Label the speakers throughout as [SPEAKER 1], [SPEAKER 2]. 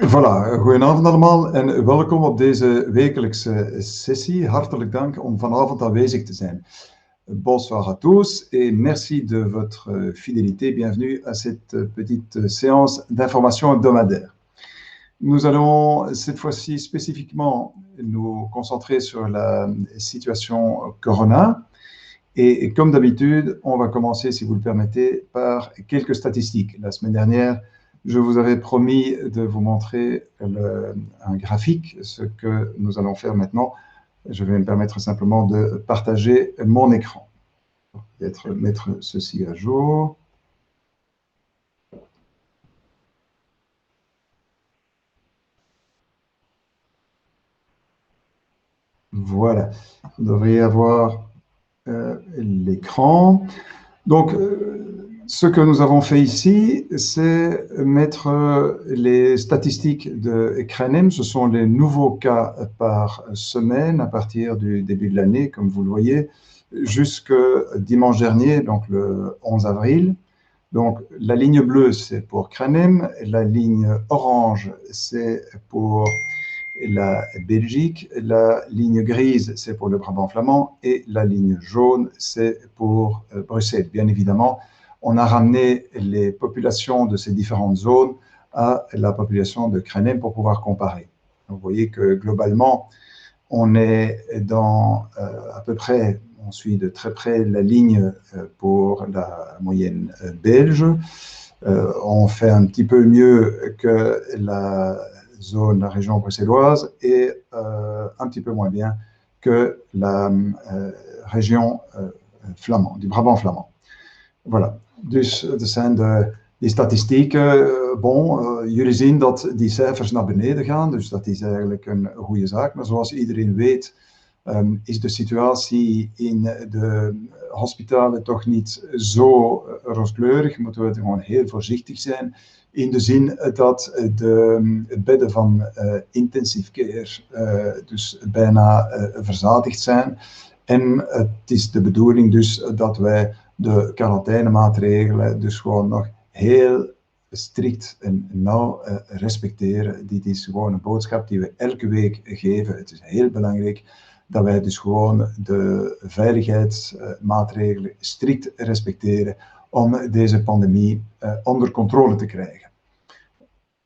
[SPEAKER 1] Voilà, goedenavond allemaal en welkom op deze wekelijkse sessie. Hartelijk dank om vanavond aanwezig te zijn. Bonsoir à tous et merci de votre fidélité. Bienvenue à cette petite séance d'information hebdomadaire. Nous allons cette fois-ci spécifiquement nous concentrer sur la situation Corona. Et comme d'habitude, on va commencer, si vous le permettez, par quelques statistiques. La semaine dernière, je vous avais promis de vous montrer un graphique, ce que nous allons faire maintenant. Je vais me permettre simplement de partager mon écran. Peut-être mettre ceci à jour. Voilà, vous devriez avoir l'écran. Donc, ce que nous avons fait ici, c'est mettre les statistiques de Cranem. Ce sont les nouveaux cas par semaine à partir du début de l'année, comme vous le voyez, jusque dimanche dernier, donc le 11 avril. Donc, la ligne bleue, c'est pour Cranem. La ligne orange, c'est pour la Belgique, la ligne grise, c'est pour le Brabant flamand et la ligne jaune, c'est pour Bruxelles. Bien évidemment, on a ramené les populations de ces différentes zones à la population de Cranem pour pouvoir comparer. Donc, vous voyez que globalement, on est dans à peu près, on suit de très près la ligne pour la moyenne belge. On fait un petit peu mieux que la région bruxelloise et un petit peu moins bien que la région flamande, du Brabant flamand. Voilà, dus er zijn die statistieken. Jullie zien dat die cijfers naar beneden gaan, dus dat is eigenlijk een goede zaak. Maar zoals iedereen weet, is de situatie in de hospitalen toch niet zo rooskleurig. Moeten we gewoon heel voorzichtig zijn. In de zin dat de bedden van intensive care dus bijna verzadigd zijn. En het is de bedoeling dus dat wij de quarantainemaatregelen dus gewoon nog heel strikt en nauw respecteren. Dit is gewoon een boodschap die we elke week geven. Het is heel belangrijk dat wij dus gewoon de veiligheidsmaatregelen strikt respecteren om deze pandemie onder contrôle te krijgen.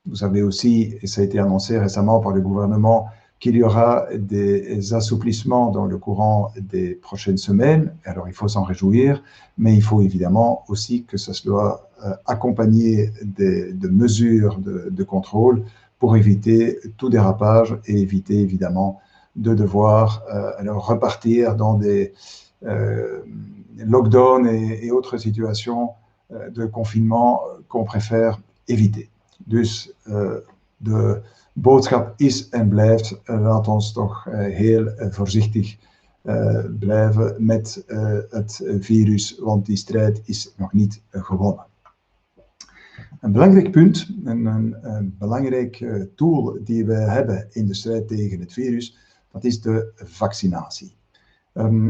[SPEAKER 1] Vous savez aussi, et ça a été annoncé récemment par le gouvernement, qu'il y aura des assouplissements dans le courant des prochaines semaines. Alors, il faut s'en réjouir, mais il faut évidemment aussi que ça soit accompagné de mesures de contrôle pour éviter tout dérapage et éviter évidemment de devoir alors repartir dans des lockdowns et autres situations de confinement qu'on préfère éviter. Dus de boodschap is en blijft, laat ons toch heel voorzichtig blijven met het virus, want die strijd is nog niet gewonnen. Een belangrijk punt en een belangrijk tool die we hebben in de strijd tegen het virus, dat is de vaccinatie.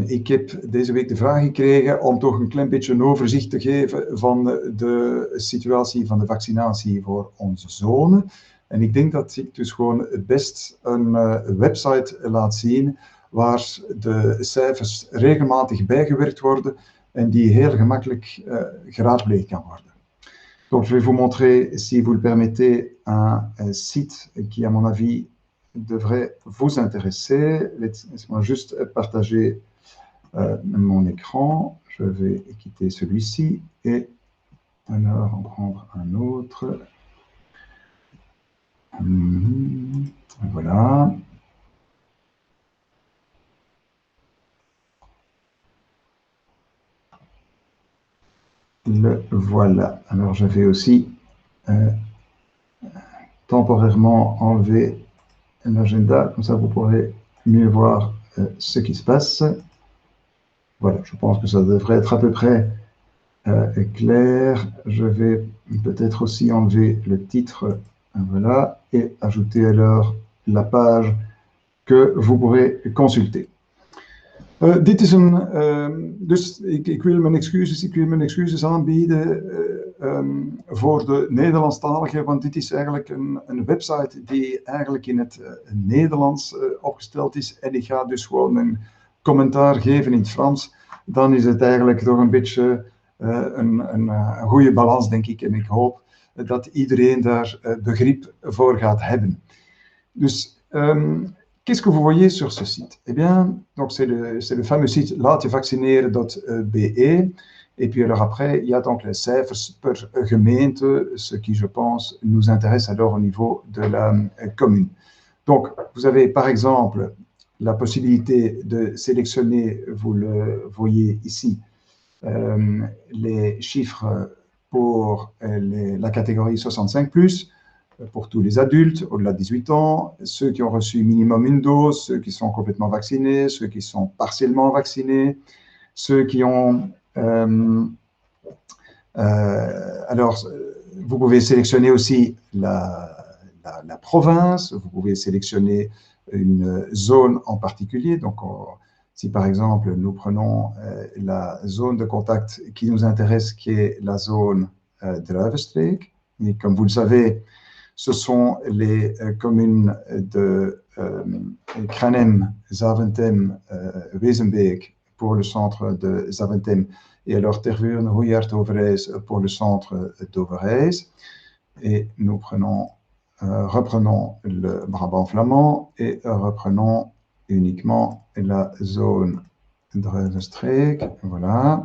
[SPEAKER 1] Ik heb deze week de vraag gekregen om toch een klein beetje een overzicht te geven van de situatie van de vaccinatie voor onze zonen. En ik denk dat ik dus gewoon het best een website laat zien waar de cijfers regelmatig bijgewerkt worden en die heel gemakkelijk geraadpleegd kan worden. Donc je vais vous montrer, si vous le permettez, un site qui à mon avis devrait vous intéresser. Laissez-moi juste partager mon écran. Je vais quitter celui-ci et alors en prendre un autre. Voilà. Le voilà. Alors je vais aussi temporairement enlever l'agenda, comme ça vous pourrez mieux voir ce qui se passe. Voilà, je pense que ça devrait être à peu près clair. Je vais peut-être aussi enlever le titre, voilà, et ajouter alors la page que vous pourrez consulter. Dit is dus ik wil mijn excuses aanbieden. voor de Nederlandstaligen, want dit is eigenlijk een website die eigenlijk in het Nederlands opgesteld is. En ik ga dus gewoon een commentaar geven in het Frans. Dan is het eigenlijk toch een beetje een goede balans, denk ik. En ik hoop dat iedereen daar begrip voor gaat hebben. Dus, qu'est-ce que vous voyez sur ce site? Eh bien, donc c'est le fameux site laatjevaccineren.be. Et puis alors après, il y a donc les cijfers per gemeente, ce qui, je pense, nous intéresse alors au niveau de la commune. Donc, vous avez par exemple la possibilité de sélectionner, vous le voyez ici, les chiffres pour la catégorie 65+, pour tous les adultes au-delà de 18 ans, ceux qui ont reçu minimum une dose, ceux qui sont complètement vaccinés, ceux qui sont partiellement vaccinés, ceux qui ont... alors, vous pouvez sélectionner aussi la province, vous pouvez sélectionner une zone en particulier. Donc, si par exemple, nous prenons la zone de contact qui nous intéresse, qui est la zone de Druivenstreek, et comme vous le savez, ce sont les communes de Kranem, Zaventem, Wezenbeek pour le centre de Zaventem, et alors Tervuren, Rouillard, Overijs pour le centre d'Overijs. Et nous reprenons le Brabant flamand et reprenons uniquement la zone Druivenstreek. Voilà.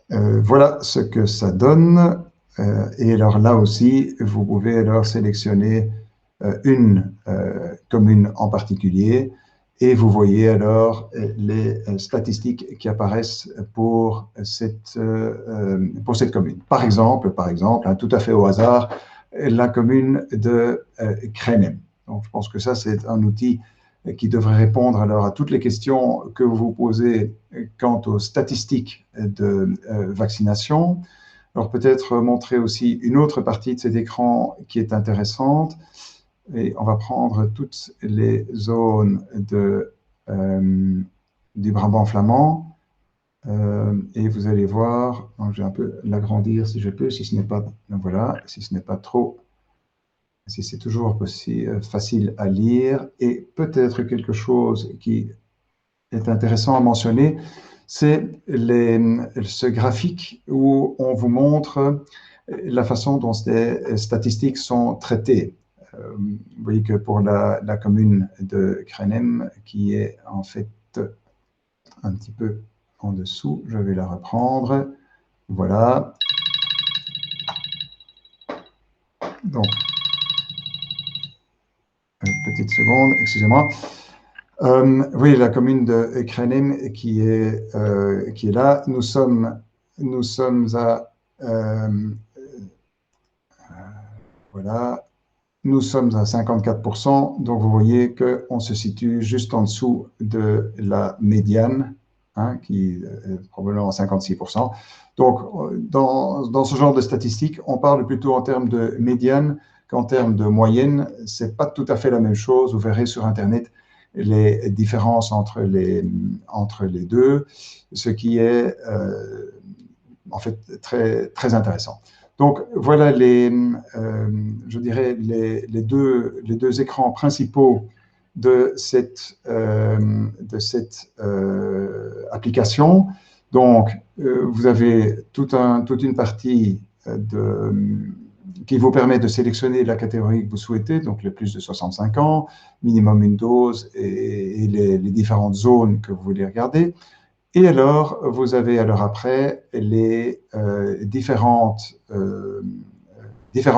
[SPEAKER 1] Voilà ce que ça donne. Et alors là aussi, vous pouvez alors sélectionner une commune en particulier et vous voyez alors les statistiques qui apparaissent pour cette commune. Par exemple, hein, tout à fait au hasard, la commune de Kranem. Donc je pense que ça c'est un outil qui devrait répondre alors à toutes les questions que vous vous posez quant aux statistiques de vaccination. Alors peut-être montrer aussi une autre partie de cet écran qui est intéressante. Et on va prendre toutes les zones du Brabant flamand. Et vous allez voir, je vais un peu l'agrandir si je peux, si ce n'est pas, voilà, si ce n'est pas trop, si c'est toujours facile à lire. Et peut-être quelque chose qui est intéressant à mentionner, c'est ce graphique où on vous montre la façon dont ces statistiques sont traitées. Vous voyez que pour la commune de Kranem, qui est en fait un petit peu en dessous, je vais la reprendre. Voilà. Donc, une petite seconde, excusez-moi. Oui, la commune de Kranem qui est là. Nous sommes à voilà. Nous sommes à 54%, donc vous voyez qu'on se situe juste en dessous de la médiane, hein, qui est probablement à 56%. Donc, dans ce genre de statistiques, on parle plutôt en termes de médiane qu'en termes de moyenne. Ce n'est pas tout à fait la même chose. Vous verrez sur Internet les différences entre les deux, ce qui est en fait très, très intéressant. Donc voilà je dirais les deux écrans principaux de cette application. Donc vous avez toute une partie qui vous permet de sélectionner la catégorie que vous souhaitez, donc les plus de 65 ans, minimum une dose et les différentes zones que vous voulez regarder. Et alors, vous avez alors après les différentes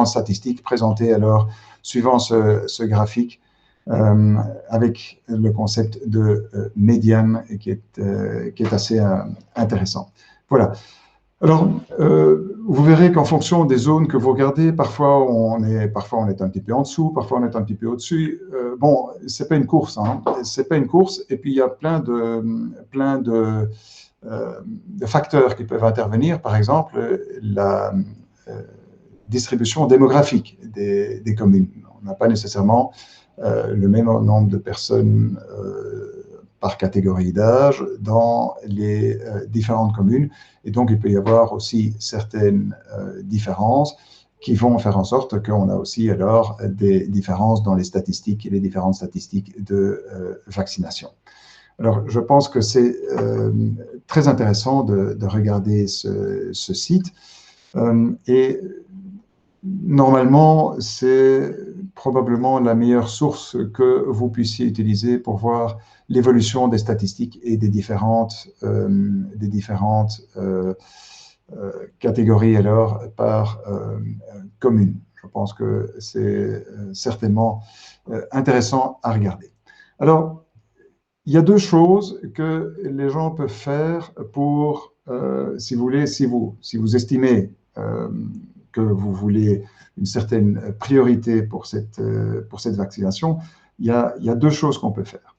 [SPEAKER 1] statistiques présentées alors suivant ce graphique avec le concept de médiane qui est assez intéressant. Voilà. Alors, vous verrez qu'en fonction des zones que vous regardez, parfois on est un petit peu en dessous, parfois on est un petit peu au-dessus. Bon, c'est pas une course, hein. C'est pas une course. Et puis il y a plein de facteurs qui peuvent intervenir. Par exemple, la distribution démographique des communes. On n'a pas nécessairement le même nombre de personnes par catégorie d'âge dans les différentes communes. Et donc, il peut y avoir aussi certaines différences qui vont faire en sorte qu'on a aussi alors des différences dans les statistiques et les différentes statistiques de vaccination. Alors, je pense que c'est très intéressant de regarder ce site. Et normalement, c'est probablement la meilleure source que vous puissiez utiliser pour voir l'évolution des statistiques et des différentes catégories alors par commune. Je pense que c'est certainement intéressant à regarder. Alors, il y a deux choses que les gens peuvent faire pour, si vous voulez, si vous estimez que vous voulez une certaine priorité pour cette vaccination, il y a deux choses qu'on peut faire.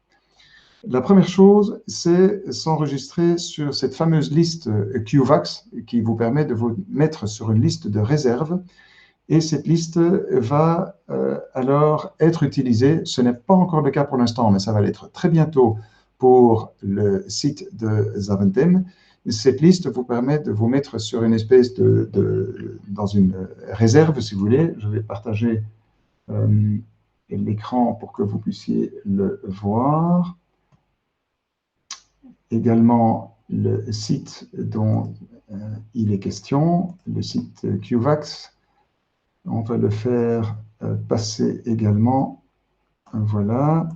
[SPEAKER 1] La première chose, c'est s'enregistrer sur cette fameuse liste QVAX qui vous permet de vous mettre sur une liste de réserve. Et cette liste va alors être utilisée. Ce n'est pas encore le cas pour l'instant, mais ça va l'être très bientôt pour le site de Zaventem. Cette liste vous permet de vous mettre sur une espèce dans une réserve, si vous voulez. Je vais partager l'écran pour que vous puissiez le voir. Également, le site dont il est question, le site QVAX. On va le faire passer également. Voilà.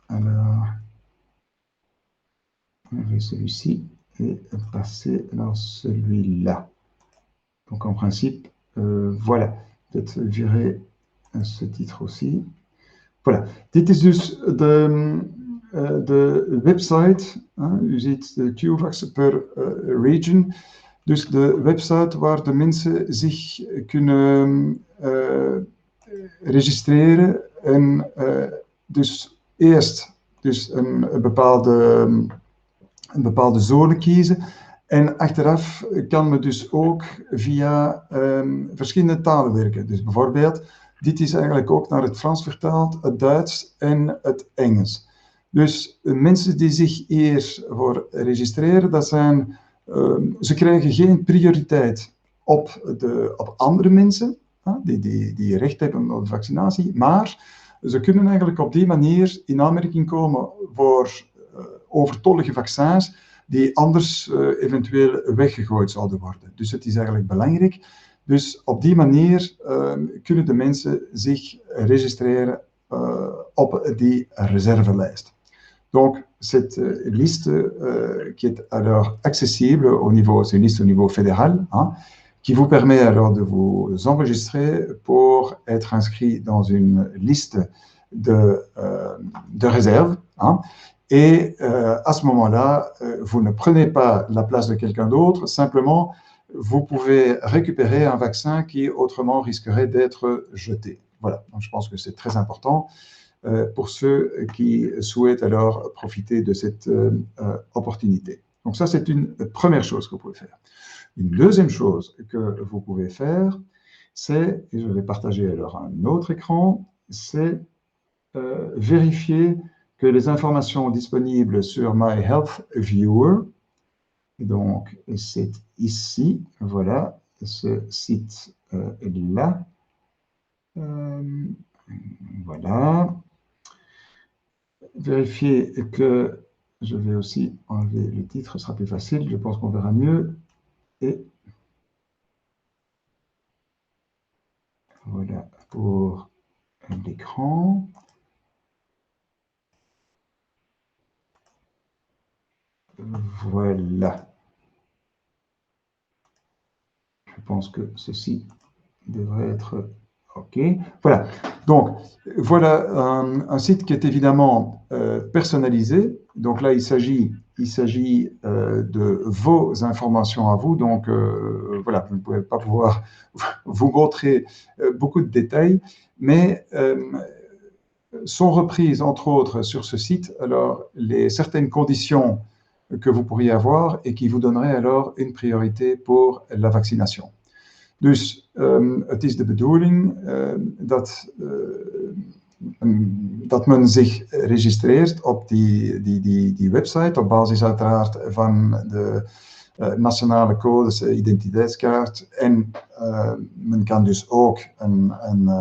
[SPEAKER 1] Alors, on va celui-ci et passer dans celui-là. Donc, en principe, voilà. Peut-être virer ce titre aussi. Voilà. Dit is dus de website. U ziet de QVAX per region. Dus de website waar de mensen zich kunnen registreren en dus eerst een bepaalde zone kiezen. En achteraf kan men dus ook via verschillende talen werken. Dus bijvoorbeeld, dit is eigenlijk ook naar het Frans vertaald, het Duits en het Engels. Dus mensen die zich eerst voor registreren, dat zijn... ze krijgen geen prioriteit op andere mensen die recht hebben op de vaccinatie, maar ze kunnen eigenlijk op die manier in aanmerking komen voor overtollige vaccins die anders eventueel weggegooid zouden worden. Dus het is eigenlijk belangrijk. Dus op die manier kunnen de mensen zich registreren op die réservelijst. Donc, cette liste qui est alors accessible au niveau, c'est une liste au niveau fédéral, qui vous permet alors de vous enregistrer pour être inscrit dans une liste de réserve. Et à ce moment-là, vous ne prenez pas la place de quelqu'un d'autre, simplement, vous pouvez récupérer un vaccin qui autrement risquerait d'être jeté. Voilà, donc je pense que c'est très important. Pour ceux qui souhaitent alors profiter de cette opportunité. Donc ça, c'est une première chose que vous pouvez faire. Une deuxième chose que vous pouvez faire, c'est, et je vais partager alors un autre écran, c'est vérifier que les informations disponibles sur My Health Viewer, donc c'est ici, voilà, ce site-là, voilà. Vérifier que je vais aussi enlever le titre, ce sera plus facile, je pense qu'on verra mieux. Et voilà pour l'écran. Voilà. Je pense que ceci devrait être OK. Voilà. Donc, voilà un site qui est évidemment personnalisé. Donc là, il s'agit de vos informations à vous. Donc, voilà, vous ne pouvez pas pouvoir vous montrer beaucoup de détails, mais sont reprises, entre autres, sur ce site, alors, certaines conditions que vous pourriez avoir et qui vous donneraient alors une priorité pour la vaccination. Dus het is de bedoeling dat dat men zich registreert op die website, op basis uiteraard van de nationale codes, identiteitskaart. En men kan dus ook een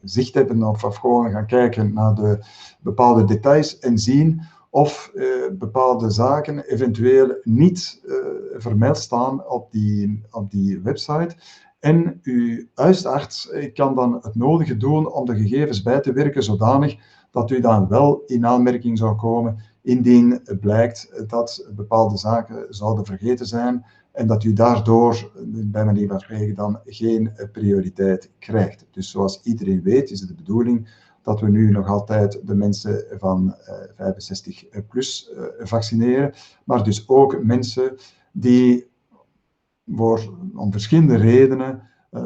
[SPEAKER 1] zicht hebben of gewoon gaan kijken naar de bepaalde details en zien of bepaalde zaken eventueel niet vermeld staan op die website. En uw huisarts kan dan het nodige doen om de gegevens bij te werken zodanig dat u dan wel in aanmerking zou komen indien het blijkt dat bepaalde zaken zouden vergeten zijn en dat u daardoor, bij manier van spreken, dan geen prioriteit krijgt. Dus zoals iedereen weet is het de bedoeling dat we nu nog altijd de mensen van 65 plus vaccineren, maar dus ook mensen die om verschillende redenen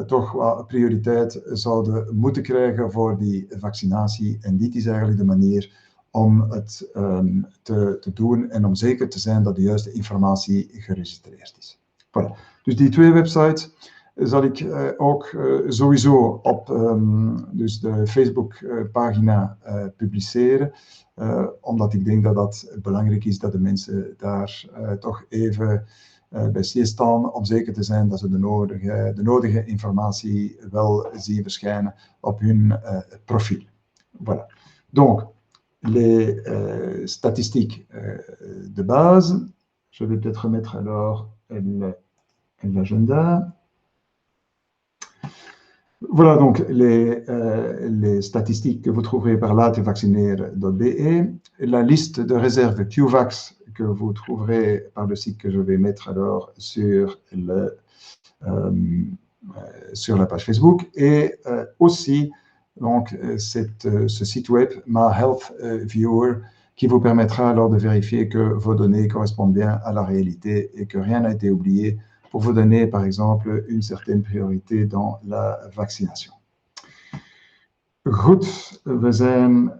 [SPEAKER 1] toch wat prioriteit zouden moeten krijgen voor die vaccinatie. En dit is eigenlijk de manier om het te doen en om zeker te zijn dat de juiste informatie geregistreerd is. Voilà. Dus die 2 websites zal ik ook sowieso op dus de Facebook-pagina publiceren, omdat ik denk dat dat belangrijk is dat de mensen daar toch even bij stilstaan om zeker te zijn dat ze de nodige informatie wel zien verschijnen op hun profiel. Voilà. Donc, les statistiques de base. Je vais peut-être remettre alors l'agenda. Voilà donc les statistiques que vous trouverez par latenvaccineren.be, la liste de réserve QVAX que vous trouverez par le site que je vais mettre alors sur la page Facebook, et aussi donc ce site web My Health Viewer qui vous permettra alors de vérifier que vos données correspondent bien à la réalité et que rien n'a été oublié pour vous donner, par exemple, une certaine priorité dans la vaccination. Goed, we zijn,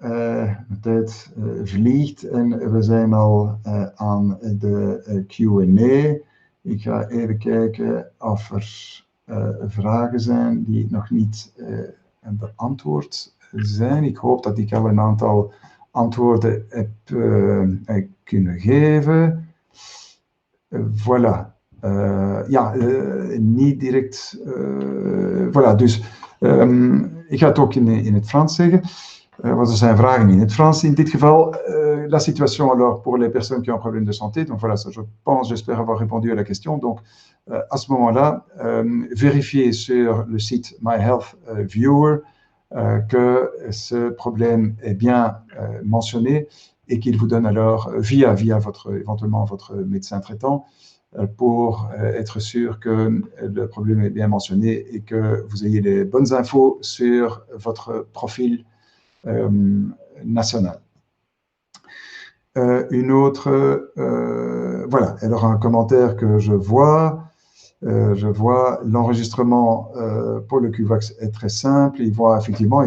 [SPEAKER 1] de tijd vliegt en we zijn al aan de Q&A. Ik ga even kijken of er vragen zijn die nog niet beantwoord zijn. Ik hoop dat ik al een aantal antwoorden heb kunnen geven. Voilà. Niet direct. Voilà, dus ik ga het ook in het Frans zeggen, want er zijn vragen in het Frans. In dit geval, la situation alors pour les personnes qui ont un problème de santé, donc voilà, ça, j'espère avoir répondu à la question. Donc, à ce moment-là, vérifiez sur le site My Health Viewer que ce problème est bien mentionné et qu'il vous donne alors, via éventuellement votre médecin traitant, pour être sûr que le problème est bien mentionné et que vous ayez les bonnes infos sur votre profil national. Une autre, voilà, alors un commentaire que je vois l'enregistrement pour le QVAX est très simple. Il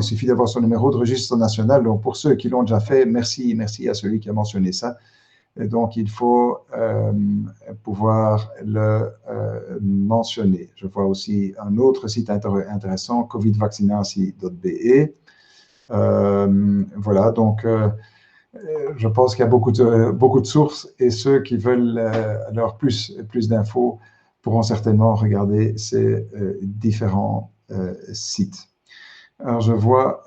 [SPEAKER 1] suffit d'avoir son numéro de registre national. Donc pour ceux qui l'ont déjà fait, merci à celui qui a mentionné ça. Et donc il faut pouvoir le mentionner. Je vois aussi un autre site intéressant, covidvaccinati.be. Voilà, donc je pense qu'il y a beaucoup de sources et ceux qui veulent alors plus d'infos pourront certainement regarder ces différents sites. Alors je vois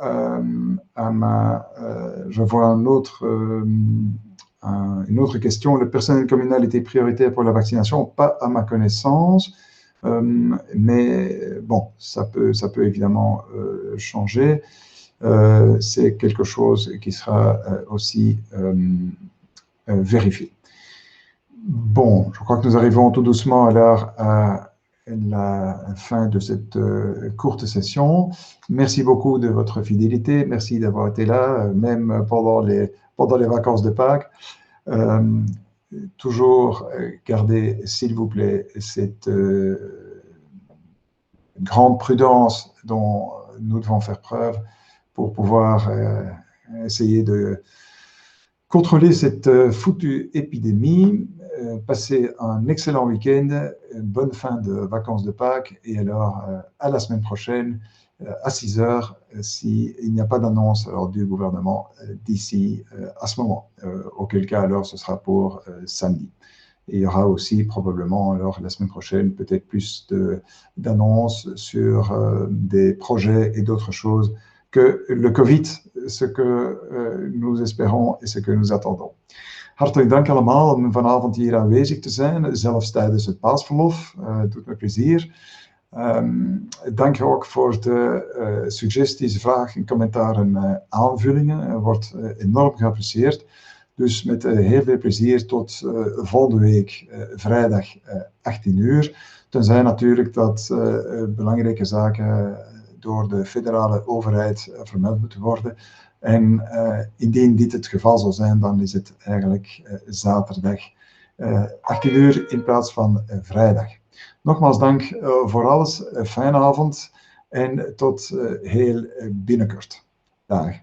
[SPEAKER 1] une autre question. Le personnel communal était prioritaire pour la vaccination? Pas à ma connaissance, mais bon, ça peut évidemment changer. C'est quelque chose qui sera aussi vérifié. Bon, je crois que nous arrivons tout doucement alors à la fin de cette courte session. Merci beaucoup de votre fidélité. Merci d'avoir été là, même pendant les vacances de Pâques. Toujours gardez, s'il vous plaît, cette grande prudence dont nous devons faire preuve pour pouvoir essayer de contrôler cette foutue épidémie. passez un excellent week-end, une bonne fin de vacances de Pâques, et alors à la semaine prochaine à 6 heures, s'il n'y a pas d'annonce du gouvernement d'ici à ce moment, auquel cas alors ce sera pour samedi. Et il y aura aussi probablement alors la semaine prochaine peut-être plus d'annonces sur des projets et d'autres choses que le Covid, ce que nous espérons et ce que nous attendons. Hartelijk dank allemaal om vanavond hier aanwezig te zijn, zelfs tijdens het paasverlof. Het doet me plezier. Dank ook voor de suggesties, vragen en commentaren, aanvullingen. Wordt enorm geapprecieerd. Dus met heel veel plezier tot volgende week, vrijdag 18 uur. Tenzij natuurlijk dat belangrijke zaken door de federale overheid vermeld moeten worden. En indien dit het geval zou zijn, dan is het eigenlijk zaterdag 18 uur in plaats van vrijdag. Nogmaals dank voor alles, fijne avond en tot heel binnenkort. Dag.